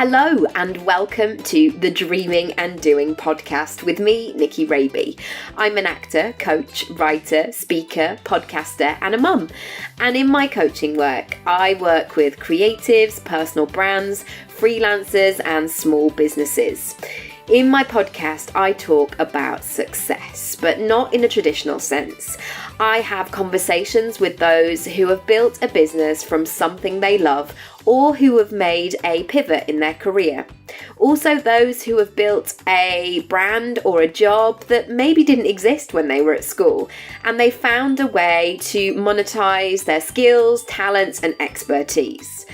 Hello and welcome to the Dreaming and Doing podcast with me, Nikki Raby. I'm an actor, coach, writer, speaker, podcaster and a mum. And in my coaching work, I work with creatives, personal brands, freelancers and small businesses. In my podcast, I talk about success, but not in a traditional sense. I have conversations with those who have built a business from something they love or who have made a pivot in their career. Also those who have built a brand or a job that maybe didn't exist when they were at school, and they found a way to monetize their skills, talents and expertise.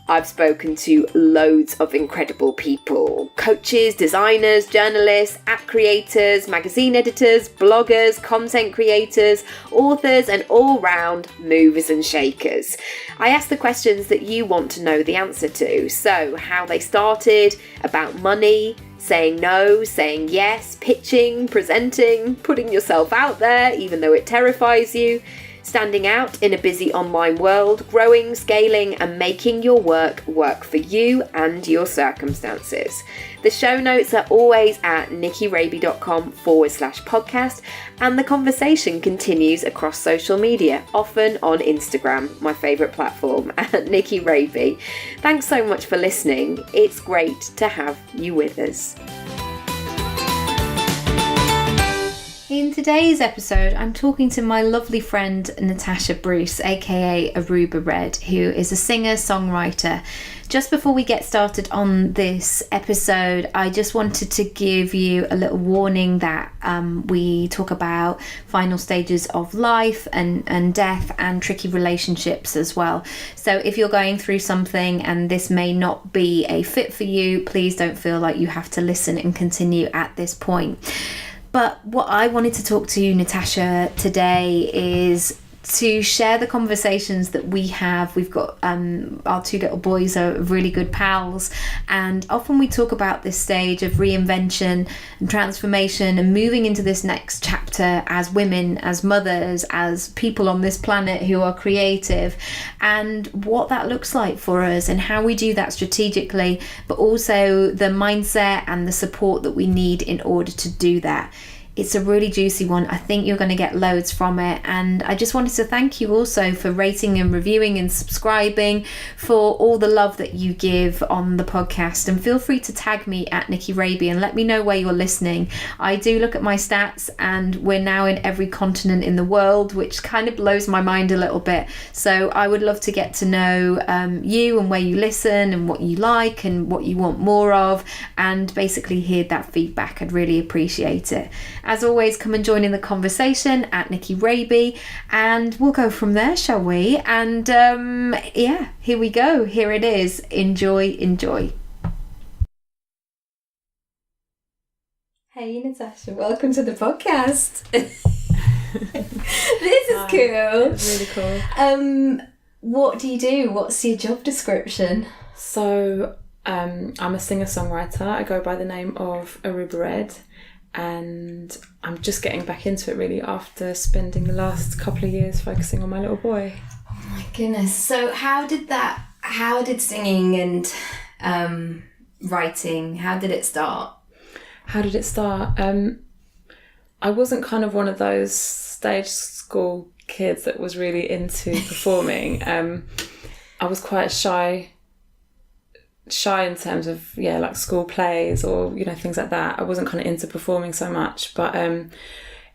I've spoken to loads of incredible people, coaches, designers, journalists, app creators, magazine editors, bloggers, content creators, authors, and all-round movers and shakers. I ask the questions that you want to know the answer to. So how they started, about money, saying no, saying yes, pitching, presenting, putting yourself out there even though it terrifies you, standing out in a busy online world, growing, scaling and making your work for you and your circumstances. The show notes are always at nikkiraby.com/podcast, and the conversation continues across social media, often on Instagram, my favourite platform, at Nikki Raby. Thanks so much for listening. It's great to have you with us. In today's episode, I'm talking to my lovely friend Natasha Bruce, aka Aruba Red, who is a singer-songwriter. Just before we get started on this episode, I just wanted to give you a little warning that we talk about final stages of life and death and tricky relationships as well. So if you're going through something and this may not be a fit for you, please don't feel like you have to listen and continue at this point. But what I wanted to talk to Natasha today is to share the conversations that we have. We've got our two little boys are really good pals, and often we talk about this stage of reinvention and transformation and moving into this next chapter as women, as mothers, as people on this planet who are creative, and what that looks like for us and how we do that strategically, but also the mindset and the support that we need in order to do that. It's a really juicy one. I think you're going to get loads from it. And I just wanted to thank you also for rating and reviewing and subscribing, for all the love that you give on the podcast. And feel free to tag me at Nikki Raby and let me know where you're listening. I do look at my stats and we're now in every continent in the world, which kind of blows my mind a little bit. So I would love to get to know you and where you listen and what you like and what you want more of, and basically hear that feedback. I'd really appreciate it. As always, come and join in the conversation at Nikki Raby, and we'll go from there, shall we? And here we go. Here it is. Enjoy. Hey Natasha, welcome to the podcast. This is cool. It's really cool. What do you do? What's your job description? So I'm a singer-songwriter. I go by the name of Aruba Red. And I'm just getting back into it really after spending the last couple of years focusing on my little boy. Oh my goodness. So how did singing and writing, how did it start? I wasn't kind of one of those stage school kids that was really into performing. I was quite shy in terms of like school plays or things like that. I wasn't kind of into performing so much, but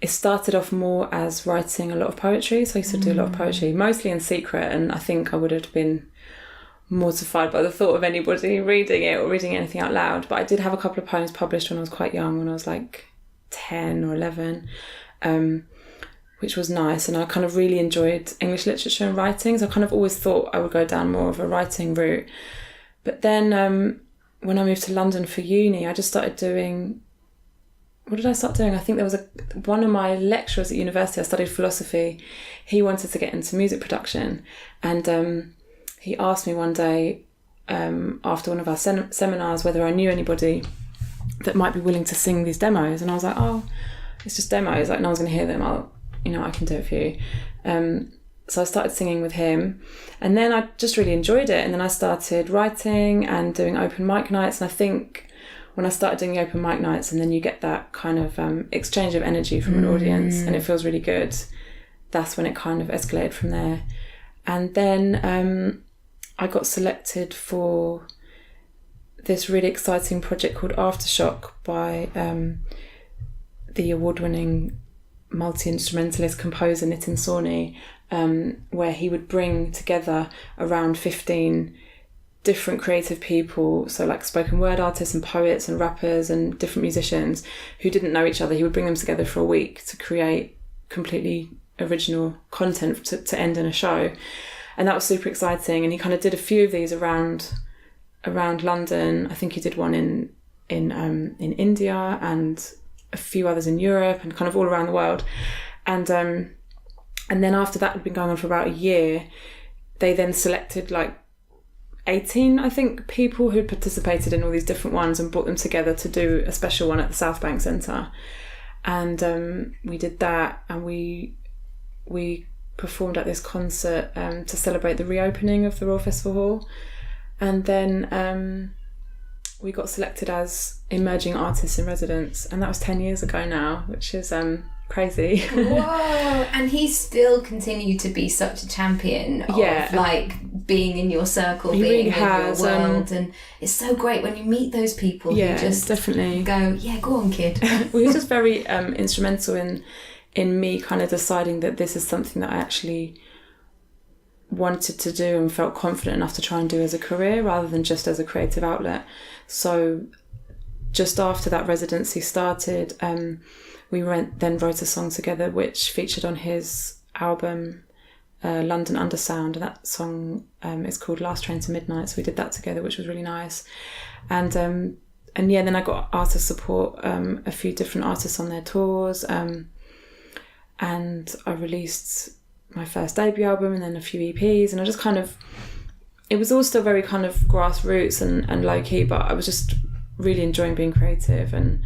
it started off more as writing a lot of poetry. So I used to do a lot of poetry, mostly in secret, and I think I would have been mortified by the thought of anybody reading it or reading anything out loud. But I did have a couple of poems published when I was quite young, when I was like 10 or 11, which was nice. And I kind of really enjoyed English literature and writing, so I kind of always thought I would go down more of a writing route. But then when I moved to London for uni, I just started doing... What did I start doing? I think there was one of my lecturers at university, I studied philosophy, he wanted to get into music production. And he asked me one day, after one of our seminars, whether I knew anybody that might be willing to sing these demos. And I was like, oh, it's just demos. Like, no one's going to hear them. I can do it for you. so I started singing with him, and then I just really enjoyed it. And then I started writing and doing open mic nights. And I think when I started doing the open mic nights, and then you get that kind of exchange of energy from an audience, and it feels really good, that's when it kind of escalated from there. And then I got selected for this really exciting project called Aftershock by the award-winning multi-instrumentalist composer Nitin Sawhney, where he would bring together around 15 different creative people, so like spoken word artists and poets and rappers and different musicians who didn't know each other. He would bring them together for a week to create completely original content to end in a show. And that was super exciting. And he kind of did a few of these around London. I think he did one in India and a few others in Europe and kind of all around the world. And then after that had been going on for about a year, they then selected like 18, I think, people who'd participated in all these different ones and brought them together to do a special one at the South Bank Centre. And we did that, and we performed at this concert to celebrate the reopening of the Royal Festival Hall. And then we got selected as emerging artists in residence, and that was 10 years ago now, which is crazy. Whoa! And he still continued to be such a champion of like being in your circle, he being really in has, your world, and it's so great when you meet those people who just definitely go, yeah, go on, kid. Well, he was just very instrumental in me kind of deciding that this is something that I actually wanted to do and felt confident enough to try and do as a career rather than just as a creative outlet. So just after that residency started, we then wrote a song together which featured on his album London Undersound, and that song is called Last Train to Midnight. So we did that together, which was really nice. And then I got artist support, a few different artists on their tours, and I released my first debut album and then a few EPs, and I just kind of, it was all still very kind of grassroots and low key, but I was just really enjoying being creative and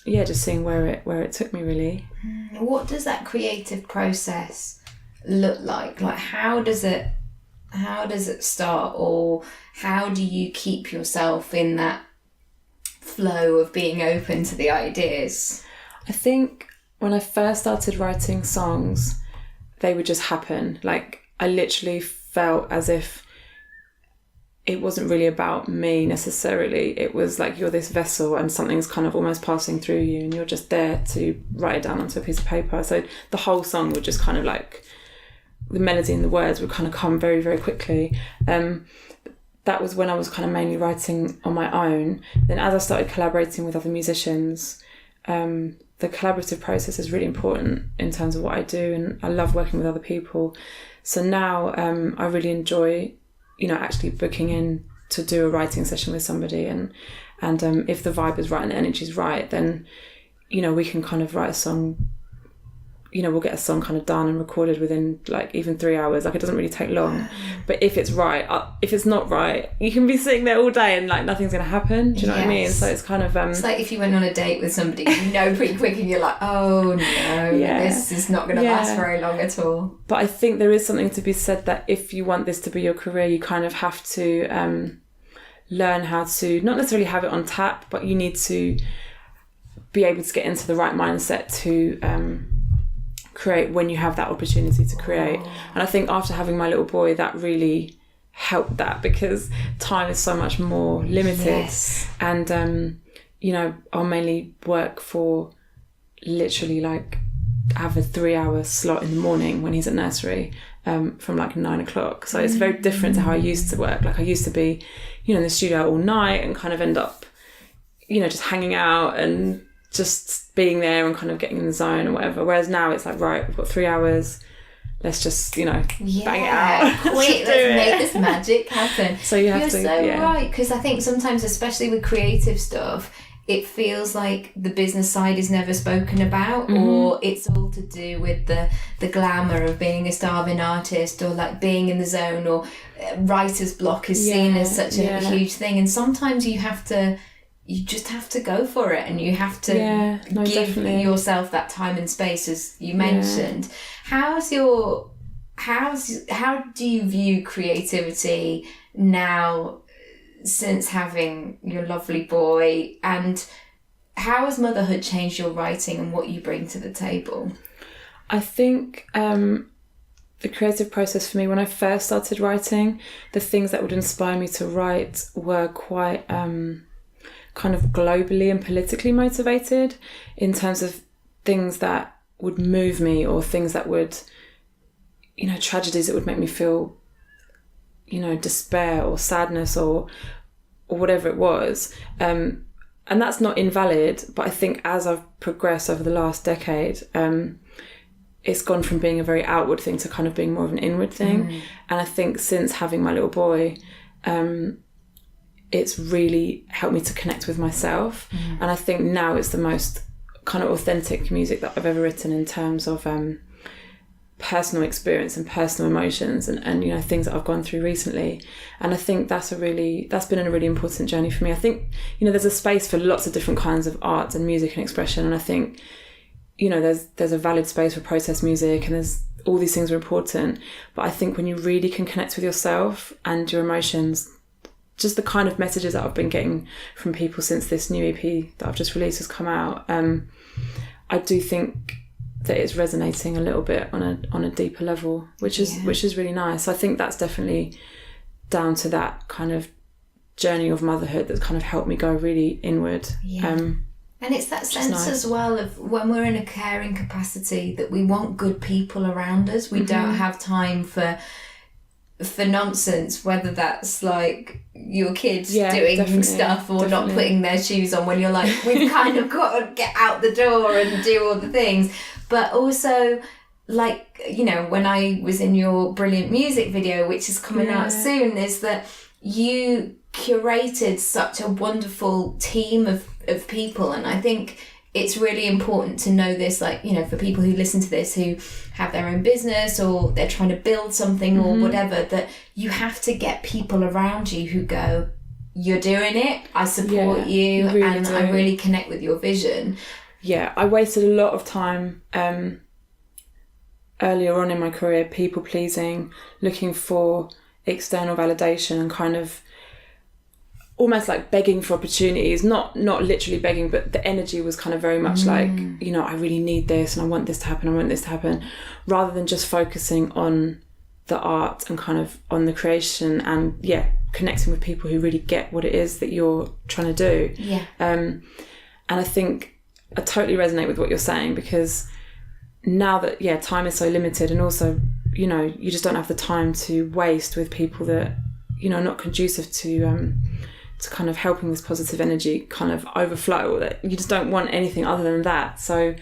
just seeing where it took me, really. What does that creative process look like? Like how does it start, or how do you keep yourself in that flow of being open to the ideas? I think when I first started writing songs, they would just happen. Like I literally felt as if it wasn't really about me necessarily. It was like you're this vessel and something's kind of almost passing through you and you're just there to write it down onto a piece of paper. So the whole song would just kind of like, the melody and the words would kind of come very, very quickly. That was when I was kind of mainly writing on my own. Then as I started collaborating with other musicians, the collaborative process is really important in terms of what I do, and I love working with other people. So now I really enjoy, actually booking in to do a writing session with somebody, and if the vibe is right and the energy is right, then we can kind of write a song. We'll get a song kind of done and recorded within like even 3 hours. Like it doesn't really take long. But if it's right, if it's not right, you can be sitting there all day and like nothing's going to happen. Do you know what I mean? So it's kind of it's like if you went on a date with somebody pretty quick and you're like, oh no, this is not going to last very long at all. But I think there is something to be said that if you want this to be your career, you kind of have to learn how to not necessarily have it on tap, but you need to be able to get into the right mindset to create when you have that opportunity to create. And I think after having my little boy, that really helped that, because time is so much more limited. And I'll mainly work for literally like have a 3-hour slot in the morning when he's at nursery, from like 9 o'clock. So it's very different to how I used to work. Like I used to be in the studio all night and kind of end up just hanging out and just being there and kind of getting in the zone and whatever. Whereas now it's like, right, we've got 3 hours. Let's just, bang it out. Quick, let's make this magic happen. So you're so right, because I think sometimes, especially with creative stuff, it feels like the business side is never spoken about, or it's all to do with the glamour of being a starving artist, or like being in the zone, or writer's block is seen as such a huge thing. And sometimes you have to you just have to go for it, and you have to give yourself that time and space, as you mentioned. How do you view creativity now, since having your lovely boy, and how has motherhood changed your writing and what you bring to the table? I think the creative process for me, when I first started writing, the things that would inspire me to write were quite kind of globally and politically motivated, in terms of things that would move me, or things that would, tragedies that would make me feel, despair or sadness or whatever it was. And that's not invalid, but I think as I've progressed over the last decade, it's gone from being a very outward thing to kind of being more of an inward thing. And I think since having my little boy, it's really helped me to connect with myself. And I think now it's the most kind of authentic music that I've ever written, in terms of personal experience and personal emotions and things that I've gone through recently. And I think that's been a really important journey for me. I think there's a space for lots of different kinds of art and music and expression, and I think there's a valid space for protest music, and there's all these things are important. But I think when you really can connect with yourself and your emotions, just the kind of messages that I've been getting from people since this new EP that I've just released has come out, I do think that it's resonating a little bit on a deeper level, which is really nice. I think that's definitely down to that kind of journey of motherhood that's kind of helped me go really inward. And it's that sense as well of when we're in a caring capacity, that we want good people around us. We don't have time for nonsense, whether that's like your kids doing stuff or not putting their shoes on, when you're like, we've kind of got to get out the door and do all the things. But also, like, when I was in your brilliant music video, which is coming out soon, is that you curated such a wonderful team of people. And I think it's really important to know this, like, for people who listen to this, who have their own business or they're trying to build something or whatever, that you have to get people around you who go, you're doing it, I support you, really and I really connect with your vision. Yeah, I wasted a lot of time earlier on in my career people pleasing, looking for external validation, and kind of almost like begging for opportunities, not literally begging, but the energy was kind of very much like, I really need this and I want this to happen, rather than just focusing on the art and kind of on the creation and connecting with people who really get what it is that you're trying to do. And I think I totally resonate with what you're saying, because now that time is so limited, and also you just don't have the time to waste with people that are not conducive to kind of helping this positive energy kind of overflow, or that you just don't want anything other than that. So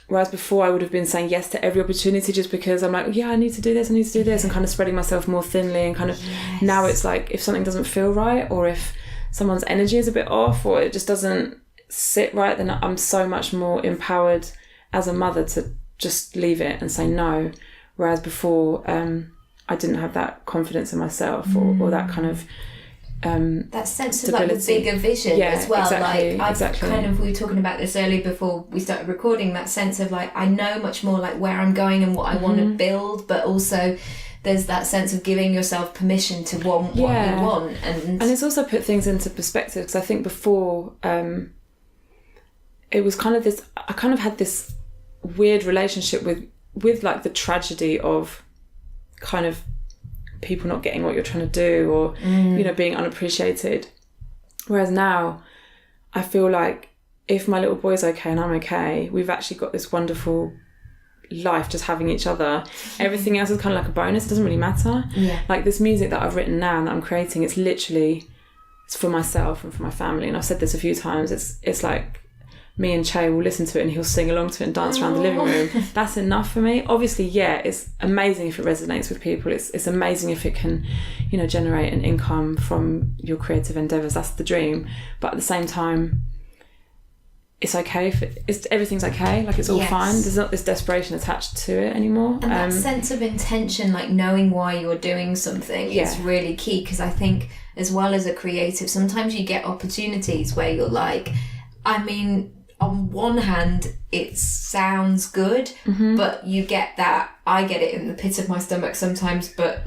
whereas before I would have been saying yes to every opportunity just because I'm like, I need to do this, and kind of spreading myself more thinly, and kind of now it's like, if something doesn't feel right, or if someone's energy is a bit off, or it just doesn't sit right, then I'm so much more empowered as a mother to just leave it and say no. Whereas before I didn't have that confidence in myself, or that kind of that sense stability. of like the bigger vision as well. Exactly. We were talking about this earlier before we started recording, that sense of like, I know much more like where I'm going and what I want to build, but also there's that sense of giving yourself permission to want what you want, and it's also put things into perspective, because I think before it was kind of this, I kind of had this weird relationship with like the tragedy of kind of people not getting what you're trying to do, or being unappreciated. Whereas now I feel like if my little boy's okay and I'm okay, we've actually got this wonderful life just having each other. Everything else is kind of like a bonus. It doesn't really matter. Like this music that I've written now and that I'm creating, it's for myself and for my family. And I've said this a few times, it's like me and Che will listen to it and he'll sing along to it and dance around the living room. That's enough for me. Obviously, it's amazing if it resonates with people. It's amazing if it can, generate an income from your creative endeavours. That's the dream. But at the same time, it's okay everything's okay, like it's all fine. There's not this desperation attached to it anymore. And that sense of intention, like knowing why you're doing something, is really key, because I think as well as a creative, sometimes you get opportunities where you're like, I mean, on one hand it sounds good, but you get that, I get it in the pit of my stomach sometimes, but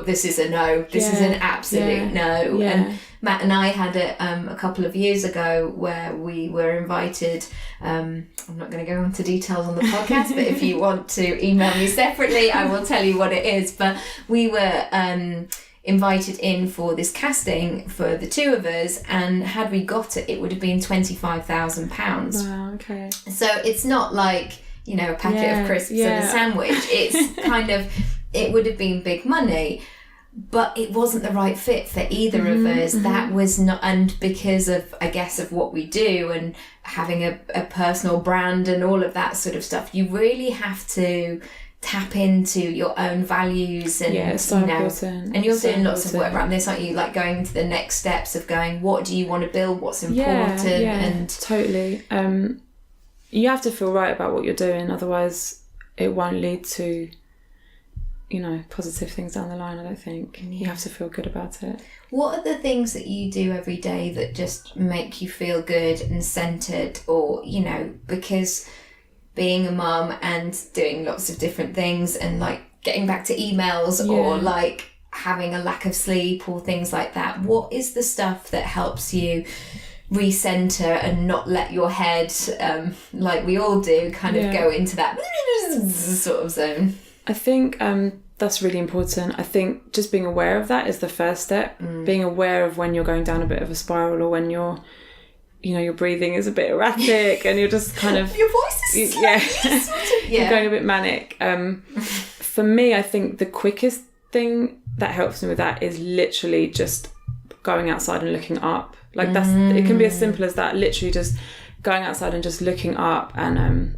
this is a no. This is an absolute no. Yeah. And Matt and I had it a couple of years ago where we were invited. I'm not going to go into details on the podcast, but if you want to email me separately, I will tell you what it is. But we were invited in for this casting for the two of us, and had we got it, it would have been £25,000. Wow, okay. So it's not like, you know, a packet of crisps and a sandwich. It's kind of... It would have been big money, but it wasn't the right fit for either of us. That was not, and because of, I guess, of what we do and having a personal brand and all of that sort of stuff, you really have to tap into your own values. And it's so important. And you're doing lots of work around this, aren't you? Like going to the next steps of going, what do you want to build? What's important? And totally. You have to feel right about what you're doing, otherwise it won't lead to, you know, positive things down the line. I don't think. You have to feel good about it. What are the things that you do every day that just make you feel good and centered? Or, you know, because being a mum and doing lots of different things and like getting back to emails or like having a lack of sleep or things like that, what is the stuff that helps you recenter and not let your head, like we all do, kind of go into that sort of zone? I think that's really important. I think just being aware of that is the first step. Being aware of when you're going down a bit of a spiral, or when you're, you know, your breathing is a bit erratic and you're just kind of... Your voice is you're going a bit manic. For me, I think the quickest thing that helps me with that is literally just going outside and looking up. Like it can be as simple as that, literally just going outside and just looking up, and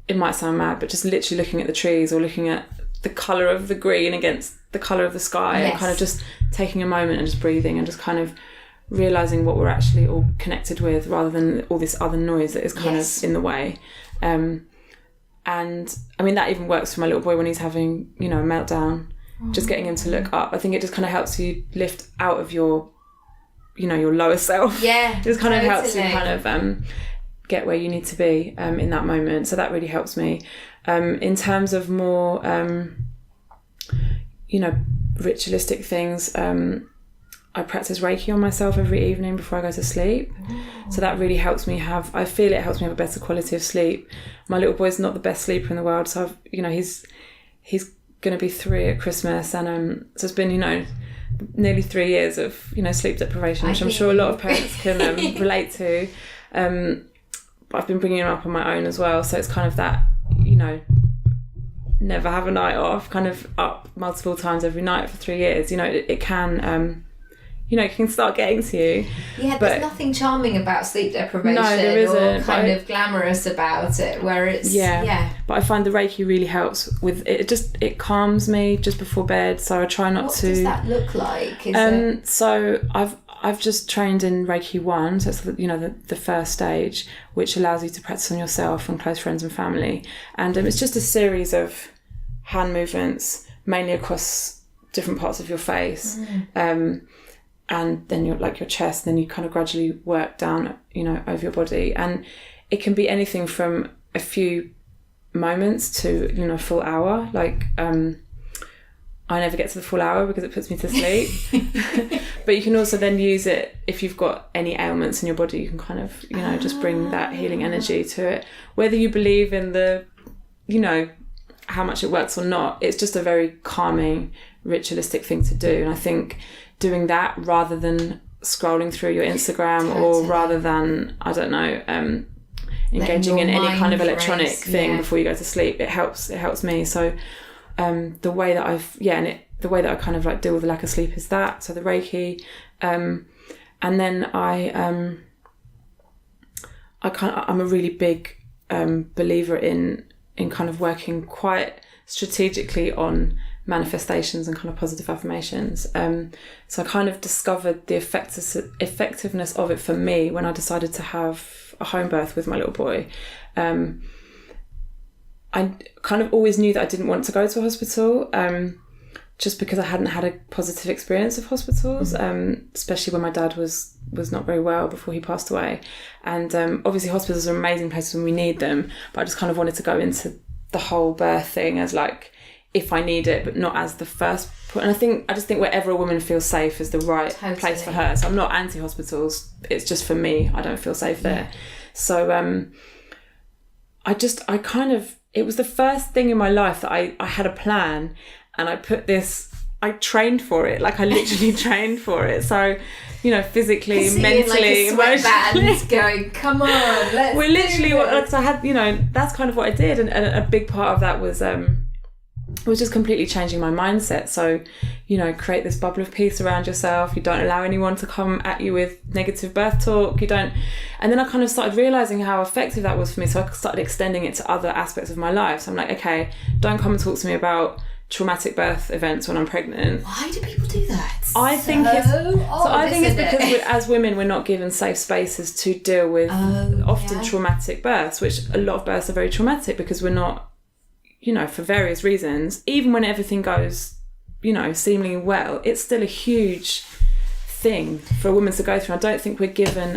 it might sound mad, but just literally looking at the trees or looking at the colour of the green against the colour of the sky, and kind of just taking a moment and just breathing and just kind of realising what we're actually all connected with, rather than all this other noise that is kind of in the way. And I mean, that even works for my little boy when he's having, you know, a meltdown. Just getting him to look up. I think it just kind of helps you lift out of your, you know, your lower self. Yeah, it just kind of helps you kind of... get where you need to be in that moment. So that really helps me. In terms of more, you know, ritualistic things, I practice Reiki on myself every evening before I go to sleep. So that really helps me I feel it helps me have a better quality of sleep. My little boy's not the best sleeper in the world, so I've, you know, he's going to be 3 at Christmas, and so it's been, you know, nearly 3 years of, you know, sleep deprivation, which I'm sure a lot of parents can relate to. But I've been bringing him up on my own as well, so it's kind of that, you know, never have a night off, kind of up multiple times every night for 3 years. You know, it can, you know, it can start getting to you. Yeah, but there's nothing charming about sleep deprivation. No, there isn't, or kind of glamorous about it, where it's... Yeah. But I find the Reiki really helps with it. It calms me just before bed, so I try not to... What does that look like? So I've just trained in Reiki 1, so it's, you know, the first stage, which allows you to practice on yourself and close friends and family. And it's just a series of hand movements, mainly across different parts of your face. And then your chest, and then you kind of gradually work down, you know, over your body. And it can be anything from a few moments to, you know, a full hour. Like, I never get to the full hour because it puts me to sleep. But you can also then use it if you've got any ailments in your body. You can kind of, you know, just bring that healing energy to it. Whether you believe in the, you know, how much it works or not, it's just a very calming, ritualistic thing to do. And I think doing that rather than scrolling through your Instagram or rather than, I don't know, engaging in any kind of electronic thing before you go to sleep, it helps me. So the way that the way that I kind of like deal with the lack of sleep is that, so the Reiki, and then I'm a really big believer in kind of working quite strategically on manifestations and kind of positive affirmations. So I kind of discovered the effectiveness of it for me when I decided to have a home birth with my little boy, I kind of always knew that I didn't want to go to a hospital, just because I hadn't had a positive experience of hospitals, especially when my dad was not very well before he passed away. And obviously hospitals are amazing places when we need them, but I just kind of wanted to go into the whole birth thing as like, if I need it, but not as the first point. And I just think wherever a woman feels safe is the right place for her. So I'm not anti-hospitals. It's just for me, I don't feel safe there. So it was the first thing in my life that I had a plan, and I trained for it. Like I literally trained for it. So, you know, physically, mentally, emotionally. Going, come on, let's We're literally, because I had, you know, that's kind of what I did. And a big part of that was just completely changing my mindset. So, you know, create this bubble of peace around yourself. You don't allow anyone to come at you with negative birth talk. And then I kind of started realising how effective that was for me. So I started extending it to other aspects of my life. So I'm like, okay, don't come and talk to me about traumatic birth events when I'm pregnant. Why do people do that? I think it's because as women, we're not given safe spaces to deal with often traumatic births, which a lot of births are very traumatic because we're not, you know, for various reasons, even when everything goes, you know, seemingly well, it's still a huge thing for a woman to go through. I don't think we're given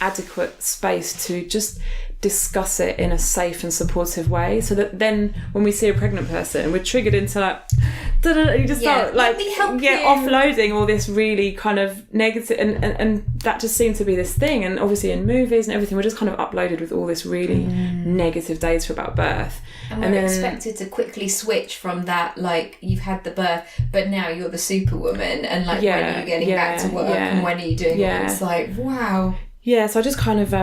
adequate space to just discuss it in a safe and supportive way, so that then when we see a pregnant person, we're triggered into like, you just start like, offloading all this really kind of negative, and that just seemed to be this thing. And obviously in movies and everything, we're just kind of uploaded with all this really negative data about birth. And we're expected to quickly switch from that, like, you've had the birth, but now you're the superwoman, and like, when are you getting back to work, and when are you doing it? It's like, wow. Yeah, so I just kind of,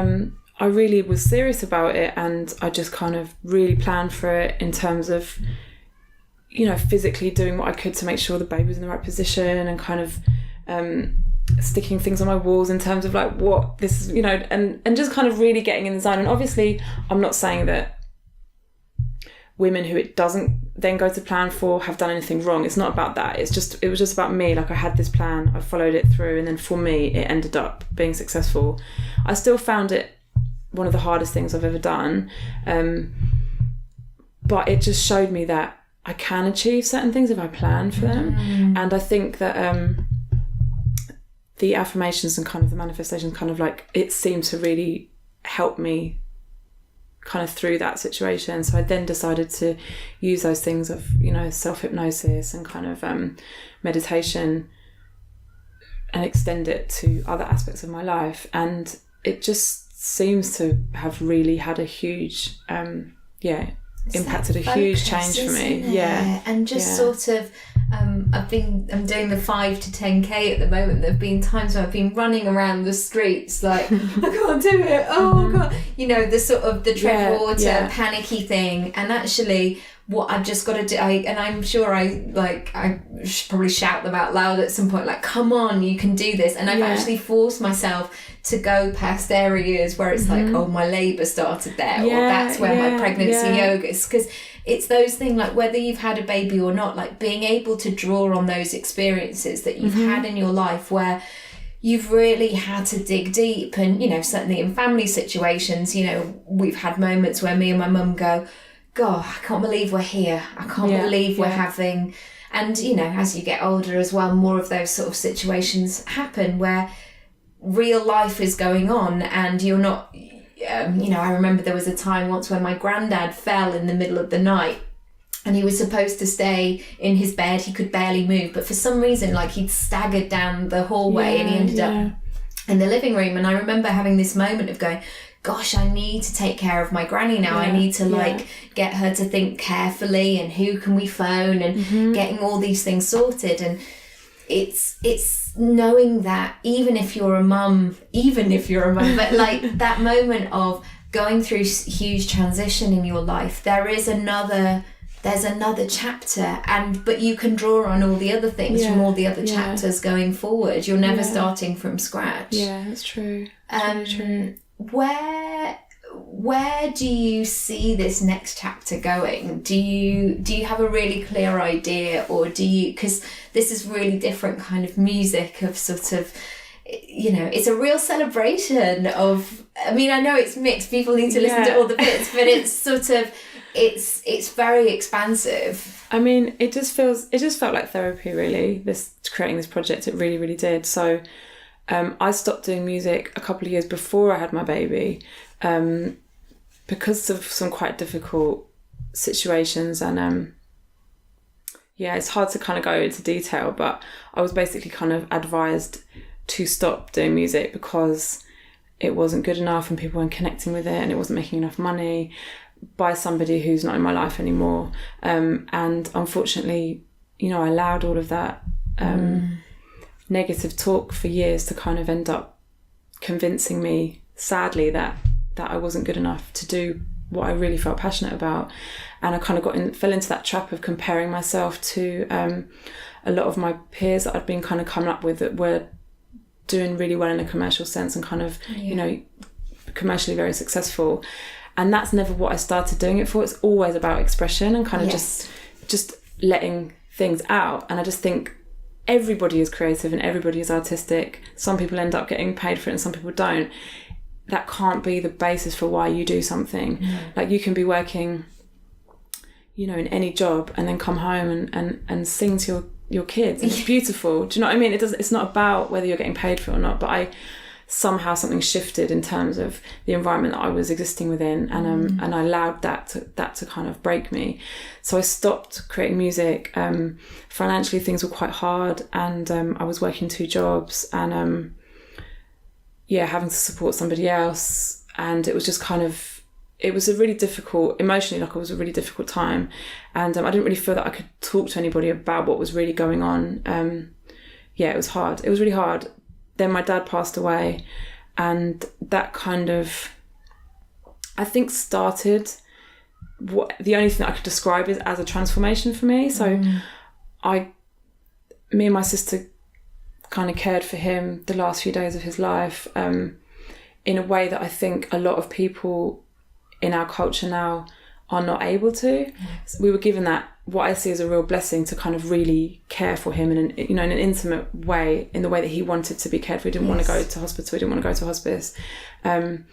I really was serious about it, and I just kind of really planned for it in terms of, you know, physically doing what I could to make sure the baby was in the right position, and kind of sticking things on my walls in terms of like what this is, you know, and just kind of really getting in the zone. And obviously I'm not saying that women who it doesn't then go to plan for have done anything wrong. It's not about that. It was just about me. Like I had this plan, I followed it through, and then for me it ended up being successful. I still found it one of the hardest things I've ever done, but it just showed me that I can achieve certain things if I plan for them. And I think that the affirmations and kind of the manifestations kind of like, it seemed to really help me kind of through that situation. So I then decided to use those things of, you know, self-hypnosis and kind of meditation, and extend it to other aspects of my life. And it just seems to have really had a huge impacted a huge change for me. And just sort of I'm doing the 5 to 10k at the moment. There have been times where I've been running around the streets like, I can't do it, God, you know, the sort of the tread water panicky thing. And actually what I've just got to do, and I'm sure I should probably shout them out loud at some point, like, come on, you can do this. And I've actually forced myself to go past areas where it's like, oh, my labour started there, or that's where my pregnancy yoga is. Because it's those things, like whether you've had a baby or not, like being able to draw on those experiences that you've had in your life where you've really had to dig deep. And, you know, certainly in family situations, you know, we've had moments where me and my mum go, God, I can't believe we're here. I can't believe we're having... And, you know, as you get older as well, more of those sort of situations happen where real life is going on and you're not... you know, I remember there was a time once when my granddad fell in the middle of the night and he was supposed to stay in his bed. He could barely move, but for some reason, like, he'd staggered down the hallway and he ended up in the living room. And I remember having this moment of going, gosh, I need to take care of my granny now. I need to like get her to think carefully, and who can we phone, and getting all these things sorted. And it's knowing that even if you're a mum, but like that moment of going through huge transition in your life, there's another chapter, but you can draw on all the other things from all the other chapters going forward. You're never starting from scratch. Yeah, that's true. True. Where do you see this next chapter going? Do you have a really clear idea, or do you, because this is really different kind of music of sort of, you know, it's a real celebration of, I mean, I know it's mixed, people need to listen to all the bits, but it's sort of, it's very expansive. I mean, it just felt like therapy, really, creating this project. It really, really did. So I stopped doing music a couple of years before I had my baby, because of some quite difficult situations. And it's hard to kind of go into detail, but I was basically kind of advised to stop doing music because it wasn't good enough and people weren't connecting with it and it wasn't making enough money, by somebody who's not in my life anymore. And unfortunately, you know, I allowed all of that negative talk for years to kind of end up convincing me, sadly, that I wasn't good enough to do what I really felt passionate about. And I kind of fell into that trap of comparing myself to a lot of my peers that I'd been kind of coming up with that were doing really well in a commercial sense and kind of, you know, commercially very successful. And that's never what I started doing it for. It's always about expression and kind of just letting things out. And I just think everybody is creative and everybody is artistic. Some people end up getting paid for it and some people don't. That can't be the basis for why you do something. Like, you can be working, you know, in any job and then come home and sing to your kids. It's beautiful. Do you know what I mean? It's not about whether you're getting paid for it or not, but somehow something shifted in terms of the environment that I was existing within, and I allowed that to kind of break me. So I stopped creating music. Financially, things were quite hard, and I was working 2 jobs and having to support somebody else, and it was just kind of, it was a really difficult, emotionally, like, it was a really difficult time, and I didn't really feel that I could talk to anybody about what was really going on. It was hard. It was really hard. Then my dad passed away, and that kind of, I think, started what the only thing that I could describe is as a transformation for me. So me and my sister kind of cared for him the last few days of his life in a way that I think a lot of people in our culture now are not able to. So we were given that, what I see as a real blessing, to kind of really care for him in an intimate way, in the way that he wanted to be cared for. He didn't want to go to hospital. He didn't want to go to hospice. And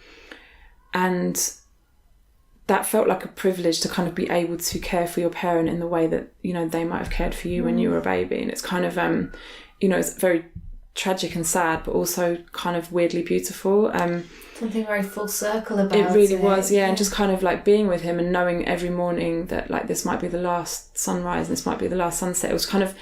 that felt like a privilege, to kind of be able to care for your parent in the way that, you know, they might have cared for you when you were a baby. And it's kind of, it's very tragic and sad, but also kind of weirdly beautiful. Something very full circle about it. It really was, and just kind of like being with him and knowing every morning that, like, this might be the last sunrise and this might be the last sunset. It was kind of,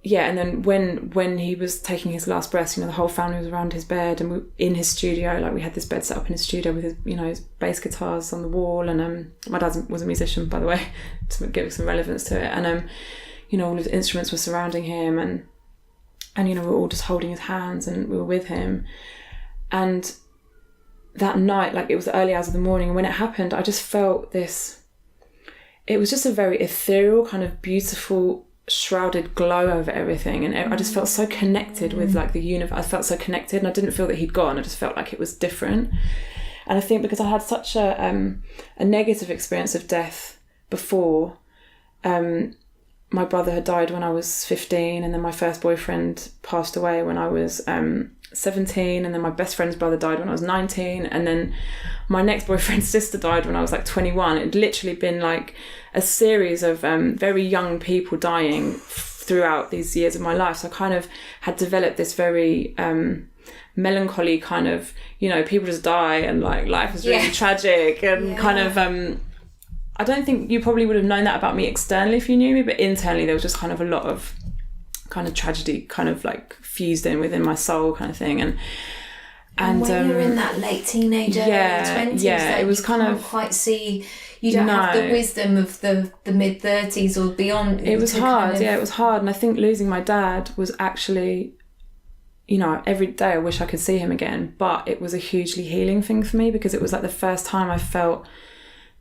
and then when he was taking his last breaths, you know, the whole family was around his bed, and we in his studio, like, we had this bed set up in his studio with his, you know, his bass guitars on the wall, and my dad was a musician, by the way, to give some relevance to it, and you know, all of the instruments were surrounding him, and you know, we were all just holding his hands and we were with him. And that night, like, it was the early hours of the morning, and when it happened, I just felt this, it was just a very ethereal, kind of beautiful, shrouded glow over everything, and I just felt so connected with, like, the universe. I felt so connected, and I didn't feel that he'd gone. I just felt like it was different. And I think because I had such a negative experience of death before, my brother had died when I was 15, and then my first boyfriend passed away when I was 17, and then my best friend's brother died when I was 19, and then my next boyfriend's sister died when I was like 21. It'd literally been like a series of very young people dying throughout these years of my life. So I kind of had developed this very melancholy kind of, you know, people just die and, like, life is really tragic, and kind of I don't think you probably would have known that about me externally if you knew me, but internally there was just kind of a lot of kind of tragedy kind of, like, fused in within my soul kind of thing. And when you're in that late teenager, early 20s, it was kind of quite see, you don't have the wisdom of the mid 30s or beyond. It was hard, it was hard. And I think losing my dad was actually, you know, every day I wish I could see him again, but it was a hugely healing thing for me, because it was like the first time I felt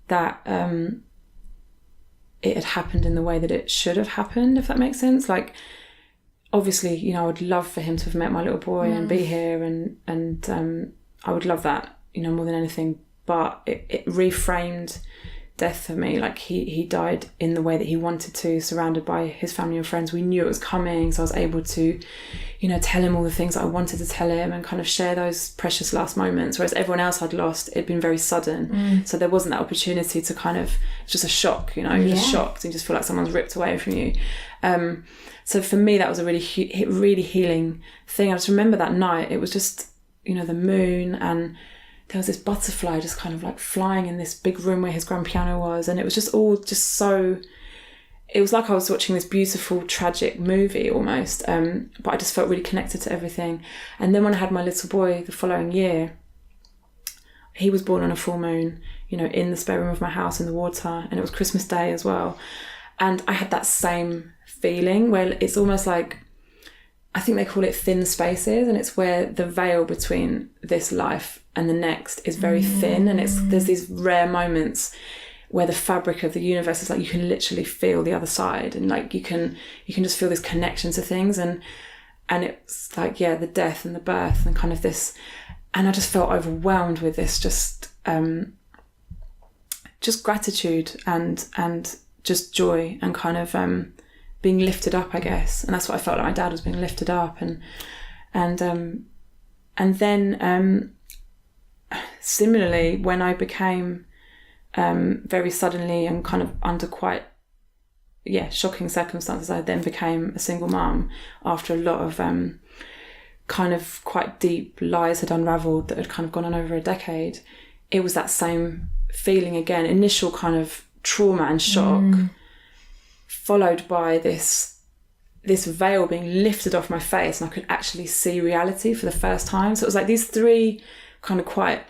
that it had happened in the way that it should have happened, if that makes sense. Like, obviously, you know, I would love for him to have met my little boy and be here, and I would love that, you know, more than anything. But it reframed death for me. Like he died in the way that he wanted to, surrounded by his family and friends. We knew it was coming, so I was able to, you know, tell him all the things that I wanted to tell him and kind of share those precious last moments, whereas everyone else I'd lost, it'd been very sudden. So there wasn't that opportunity to kind of, it's just a shock, you know, you're just shocked and you just feel like someone's ripped away from you. So for me, that was a really really healing thing. I just remember that night, it was just, you know, the moon, and there was this butterfly just kind of like flying in this big room where his grand piano was, and it was just all just so, it was like I was watching this beautiful tragic movie almost, but I just felt really connected to everything. And then when I had my little boy the following year, he was born on a full moon, you know, in the spare room of my house in the water, and it was Christmas Day as well. And I had that same feeling where it's almost like, I think they call it thin spaces, and it's where the veil between this life and the next is very thin, and there's these rare moments where the fabric of the universe is like, you can literally feel the other side, and like you can just feel this connection to things, and it's like, the death and the birth and kind of this, and I just felt overwhelmed with this just gratitude and just joy and kind of being lifted up, I guess. And that's what I felt like my dad was being lifted up, and then similarly, when I became very suddenly and kind of under quite shocking circumstances, I then became a single mum after a lot of kind of quite deep lies had unravelled that had kind of gone on over a decade. It was that same feeling again, initial kind of trauma and shock, followed by this veil being lifted off my face, and I could actually see reality for the first time. So it was like these three kind of quite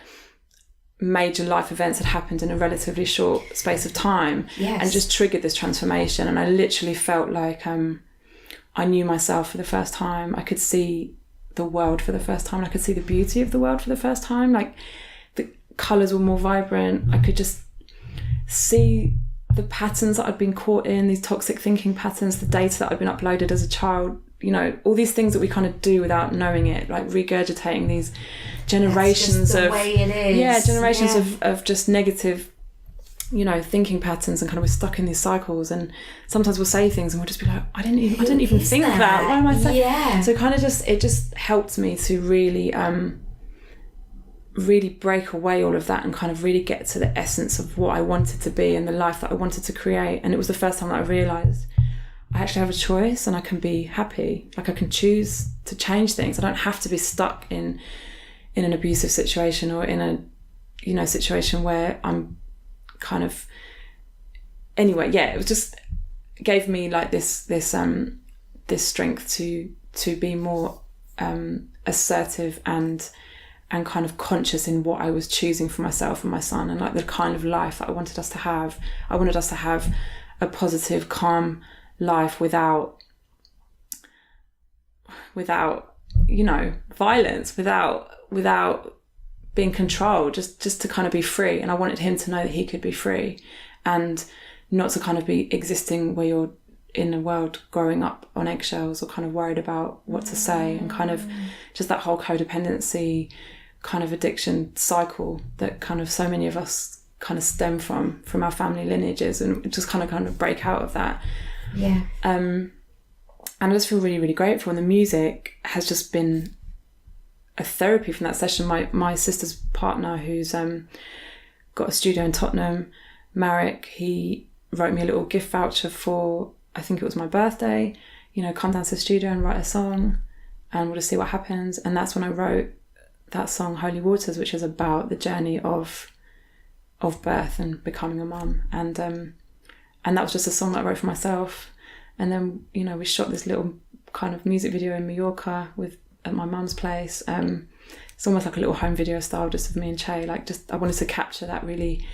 major life events had happened in a relatively short space of time, and just triggered this transformation. And I literally felt like I knew myself for the first time. I could see the world for the first time. I could see the beauty of the world for the first time. Like the colours were more vibrant. I could just see the patterns that I'd been caught in, these toxic thinking patterns, the data that I'd been uploaded as a child, you know, all these things that we kind of do without knowing it, like regurgitating these generations of way it is. Generations of just negative, you know, thinking patterns, and kind of we're stuck in these cycles. And sometimes we'll say things and we'll just be like, I didn't even think that. Why am I saying? Yeah. So kind of it just helped me to really really break away all of that and kind of really get to the essence of what I wanted to be and the life that I wanted to create. And it was the first time that I realised I actually have a choice, and I can be happy. Like I can choose to change things. I don't have to be stuck in an abusive situation, or in a, you know, situation where I'm kind of, anyway, it was just gave me like this strength to be more assertive and kind of conscious in what I was choosing for myself and my son, and like the kind of life that I wanted us to have. I wanted us to have a positive, calm life without you know, violence, without being controlled, just to kind of be free. And I wanted him to know that he could be free, and not to kind of be existing where you're in a world growing up on eggshells, or kind of worried about what to say, and kind of just that whole codependency kind of addiction cycle that kind of so many of us kind of stem from our family lineages, and just kind of break out of that. And I just feel really, really grateful. And the music has just been a therapy from that session. My sister's partner, who's got a studio in Tottenham, Marek, he wrote me a little gift voucher for, I think it was my birthday, you know, come down to the studio and write a song, and we'll just see what happens. And that's when I wrote that song Holy Waters, which is about the journey of birth and becoming a mum. And that was just a song that I wrote for myself. And then, you know, we shot this little kind of music video in Mallorca at my mum's place. It's almost like a little home video style, just of me and Che. Like, just I wanted to capture that really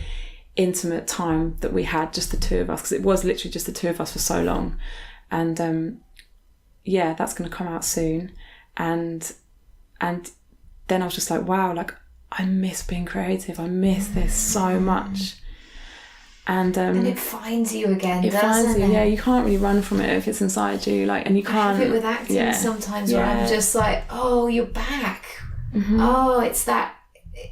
intimate time that we had, just the two of us, because it was literally just the two of us for so long. And that's going to come out soon. And then I was just like, wow, like I miss being creative. I miss this so much. And it finds you again, it doesn't finds you, it? Yeah, you can't really run from it if it's inside you, like, and you can't. I have it with acting sometimes where I'm just like, oh, you're back. Oh, it's that,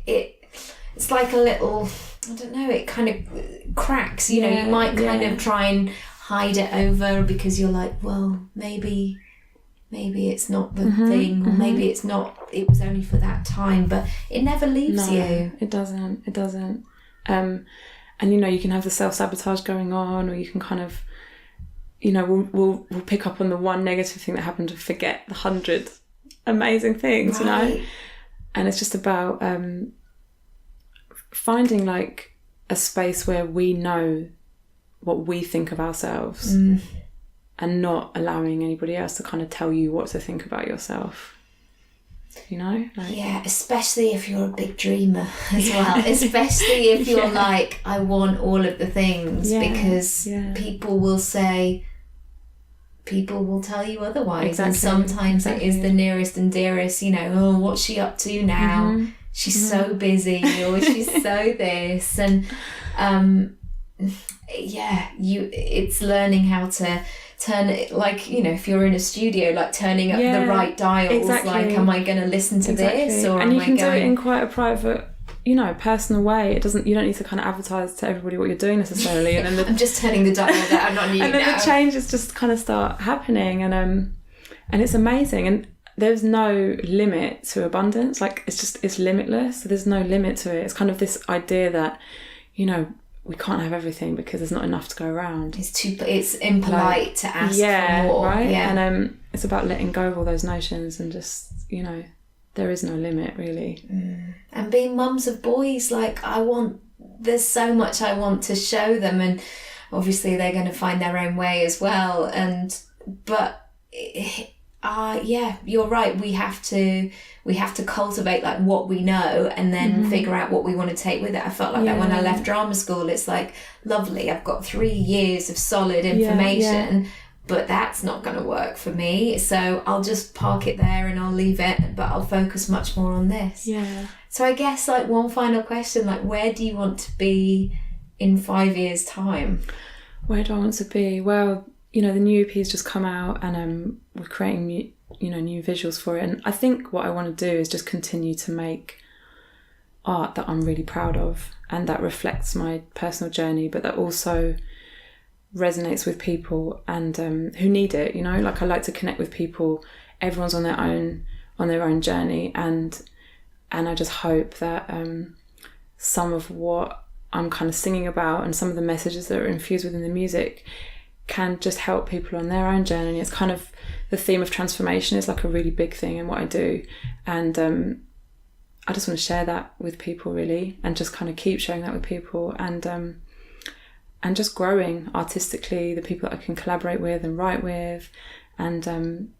it's like a little I don't know, it kind of cracks, you know, you might kind of try and hide it over because you're like, well, maybe it's not the thing, or maybe it was only for that time, but it never leaves you. It doesn't. And, you know, you can have the self-sabotage going on, or you can kind of, you know, we'll pick up on the one negative thing that happened and forget the 100 amazing things, you know? And it's just about finding like a space where we know what we think of ourselves and not allowing anybody else to kind of tell you what to think about yourself, you know? Like, yeah, especially if you're a big dreamer as well, especially if you're like, I want all of the things, because people will tell you otherwise. And sometimes it is the nearest and dearest, you know, oh, what's she up to now? She's so busy, or she's so this. And it's learning how to turn it, like, you know, if you're in a studio, like turning up the right dials, like, am I going to listen to this, or and you can do it in quite a private, you know, personal way. You don't need to kind of advertise to everybody what you're doing necessarily. And then I'm just turning the dial down on you and then now. the changes just kind of start happening, and it's amazing. And there's no limit to abundance. Like, it's limitless. So there's no limit to it. It's kind of this idea that, you know, we can't have everything because there's not enough to go around. It's impolite to ask for more. Right? Yeah. And it's about letting go of all those notions and just, you know, there is no limit really. And being mums of boys, like, there's so much I want to show them, and obviously they're going to find their own way as well. You're right. We have to cultivate like what we know, and then figure out what we want to take with it. I felt like that when I left drama school. It's like, lovely, I've got 3 years of solid information, but that's not going to work for me. So I'll just park it there and I'll leave it, but I'll focus much more on this. Yeah. So I guess like one final question, like, where do you want to be in 5 years' time? Where do I want to be? Well, you know, the new EP's just come out, and we're creating new visuals for it. And I think what I want to do is just continue to make art that I'm really proud of and that reflects my personal journey, but that also resonates with people and who need it, you know? Like, I like to connect with people. Everyone's on their own journey, and I just hope that some of what I'm kind of singing about and some of the messages that are infused within the music can just help people on their own journey. It's kind of the theme of transformation is like a really big thing in what I do, and I just want to share that with people really, and just kind of keep sharing that with people, and just growing artistically, the people that I can collaborate with and write with, and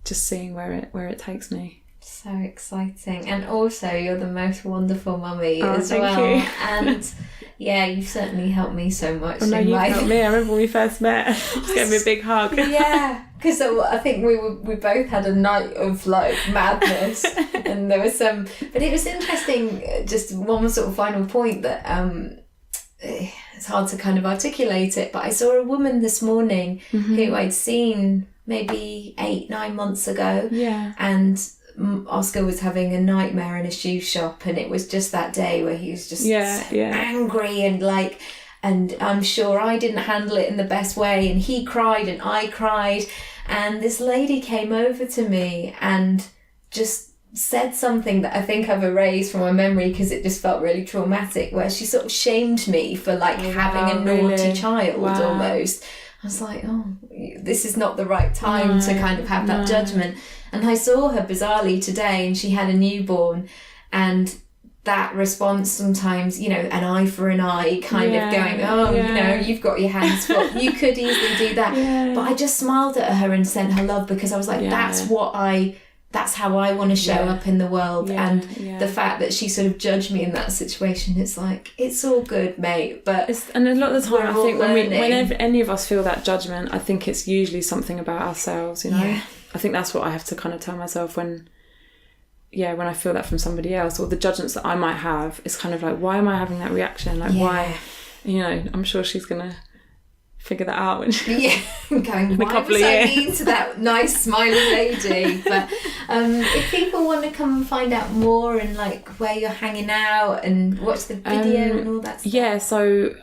just seeing where it takes me. So exciting. And also you're the most wonderful mummy as thank well. You. And yeah, you've certainly helped me so much. Well, no, you helped me. I remember when we first met, just gave me a big hug. Yeah, because I think we both had a night of like madness, and there was some, but it was interesting. Just one sort of final point that it's hard to kind of articulate it, but I saw a woman this morning who I'd seen maybe 8-9 months ago, and Oscar was having a nightmare in a shoe shop, and it was just that day where he was just angry and like, and I'm sure I didn't handle it in the best way, and he cried and I cried, and this lady came over to me and just said something that I think I've erased from my memory because it just felt really traumatic, where she sort of shamed me for like having a naughty child almost. I was like, oh, this is not the right time to kind of have that judgment. And I saw her bizarrely today, and she had a newborn, and that response sometimes, you know, an eye for an eye, kind of going, you know, you've got your hands full. You could easily do that. But I just smiled at her and sent her love, because I was like, that's how I want to show up in the world. And the fact that she sort of judged me in that situation, it's like, it's all good, mate. But and a lot of the time, I think whenever any of us feel that judgment, I think it's usually something about ourselves, you know? Yeah. I think that's what I have to kind of tell myself when I feel that from somebody else, or the judgments that I might have. It's kind of like, why am I having that reaction? Like, why? You know, I'm sure she's going to figure that out when she going, in a why couple was of I years. mean to that nice smiling lady? But If people want to come and find out more and like where you're hanging out and watch the video and all that stuff. Yeah, so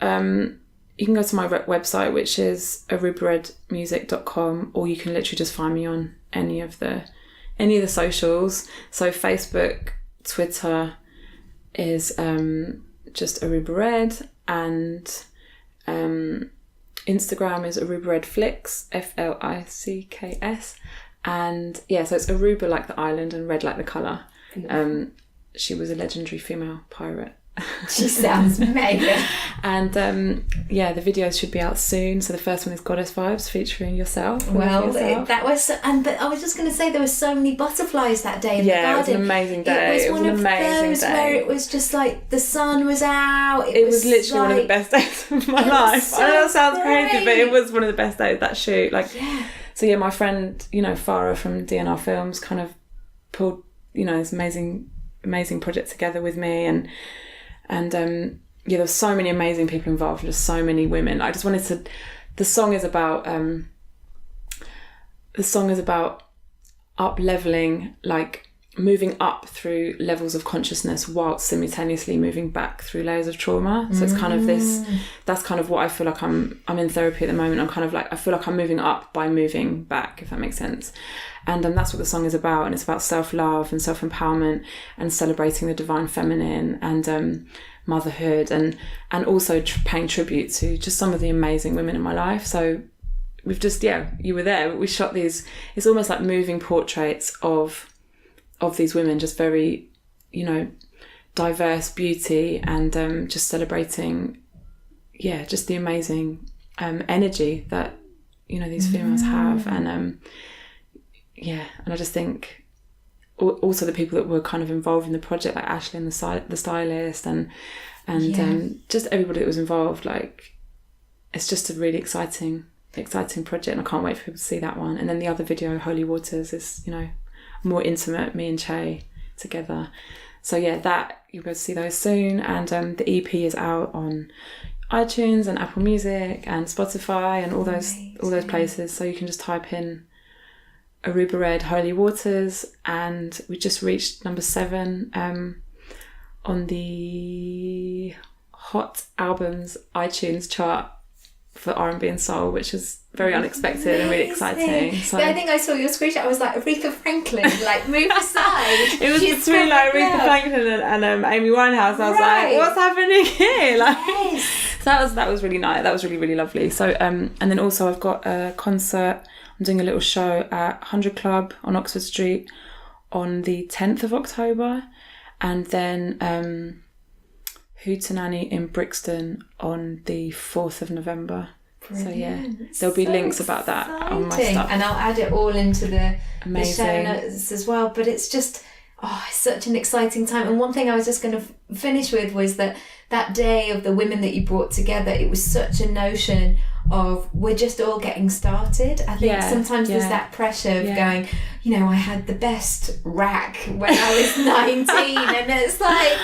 you can go to my website, which is arubaredmusic.com, or you can literally just find me on any of the socials. So Facebook, Twitter is just Aruba Red, and Instagram is Aruba Red Flicks, Flicks, and yeah, so it's Aruba like the island and red like the colour. She was a legendary female pirate. She sounds mega. And yeah, the videos should be out soon. So the first one is Goddess Vibes, featuring yourself. Well, that was, but I was just going to say there were so many butterflies that day in the garden. Yeah, it was an amazing day. It was one of those where it was just like the sun was out. It was literally one of the best days of my life. So I know that sounds crazy, but it great. was one of the best days, that shoot. So yeah, my friend, Farah from DNR Films kind of pulled, this amazing project together with me, and yeah, there's so many amazing people involved. There's so many women. I just wanted to. The song is about up leveling, like moving up through levels of consciousness while simultaneously moving back through layers of trauma. So it's kind of this. That's kind of what I feel like I'm in therapy at the moment. I'm kind of like, I feel like I'm moving up by moving back, if that makes sense. And that's what the song is about. And it's about self-love and self-empowerment and celebrating the divine feminine and motherhood and also paying tribute to just some of the amazing women in my life. So we've just, you were there. We shot these, it's almost like moving portraits of these women, just very, diverse beauty and just celebrating, just the amazing energy that, these females have. And and I just think also the people that were kind of involved in the project, like Ashley and the stylist and just everybody that was involved, like it's just a really exciting project, and I can't wait for people to see that one. And then the other video, Holy Waters, is more intimate, me and Che together. So yeah, that you'll be able to see those soon. And the EP is out on iTunes and Apple Music and Spotify and all those places. So you can just type in Aruba Red Holy Waters, and we just reached number 7 on the Hot Albums iTunes chart for R&B and soul, which is very unexpected and really exciting. So I think I saw your screenshot. I was like, Aretha Franklin, like, move aside. It was between like Aretha Franklin and Amy Winehouse. I was like, what's happening here? Like, so that was really nice. That was really, really lovely. So and then also I've got a concert. I'm doing a little show at 100 Club on Oxford Street on the 10th of October, and then Hootenanny in Brixton on the 4th of November. Brilliant. So yeah, there'll be links about that on my stuff. And I'll add it all into the show notes as well. But it's just, it's such an exciting time. And one thing I was just going to finish with was that day of the women that you brought together, it was such a notion of we're just all getting started. I think sometimes there's that pressure of going, I had the best rack when I was 19 and it's like,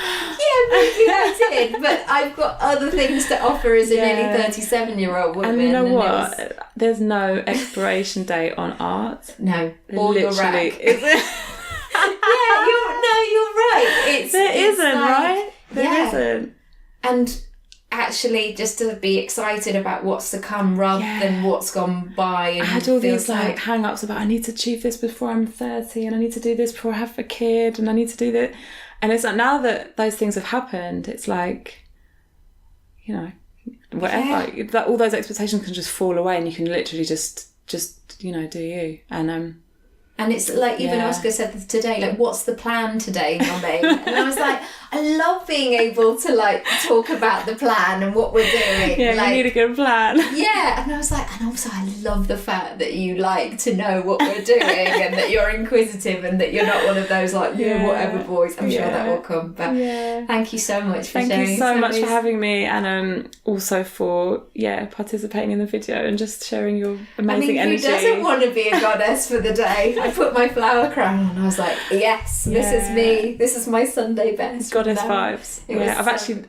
maybe I did, but I've got other things to offer as a nearly 37-year-old woman. And you know what? There's no expiration date on art. No, or your rack. Is it? You're right. There isn't, right? There isn't. And actually just to be excited about what's to come rather than what's gone by. And I had all these like hang-ups about I need to achieve this before I'm 30 and I need to do this before I have a kid and I need to do that. And it's like now that those things have happened, it's like, whatever. That all those expectations can just fall away and you can literally just do you. And it's like even Oscar said today, like, what's the plan today, Mummy? And I was like, I love being able to like talk about the plan and what we're doing. Yeah, like, we need a good plan. Yeah, and I was like, and also I love the fact that you like to know what we're doing and that you're inquisitive and that you're not one of those like, whatever boys. I'm sure that will come. But thank you so much for sharing. Thank you so much for having me, and also for participating in the video and just sharing your amazing energy. Who doesn't want to be a goddess for the day? I put my flower crown on. I was like, yes, this is me. This is my Sunday best. Goddess vibes.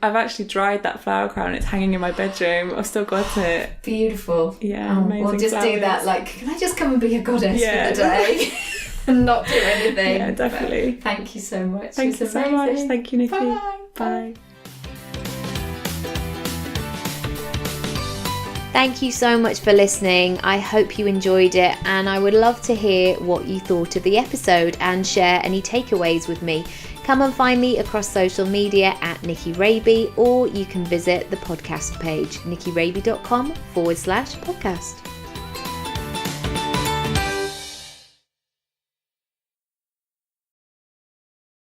I've actually dried that flower crown. It's hanging in my bedroom. I've still got it. Beautiful. Yeah, amazing. We'll just do that. Like, can I just come and be a goddess for the day? and not do anything. Yeah, definitely. But thank you so much. Thank you so much. Thank you, Nikki. Bye. Bye. Thank you so much for listening. I hope you enjoyed it, and I would love to hear what you thought of the episode and share any takeaways with me. Come and find me across social media at Nikki Raby, or you can visit the podcast page, nikkiraby.com/podcast.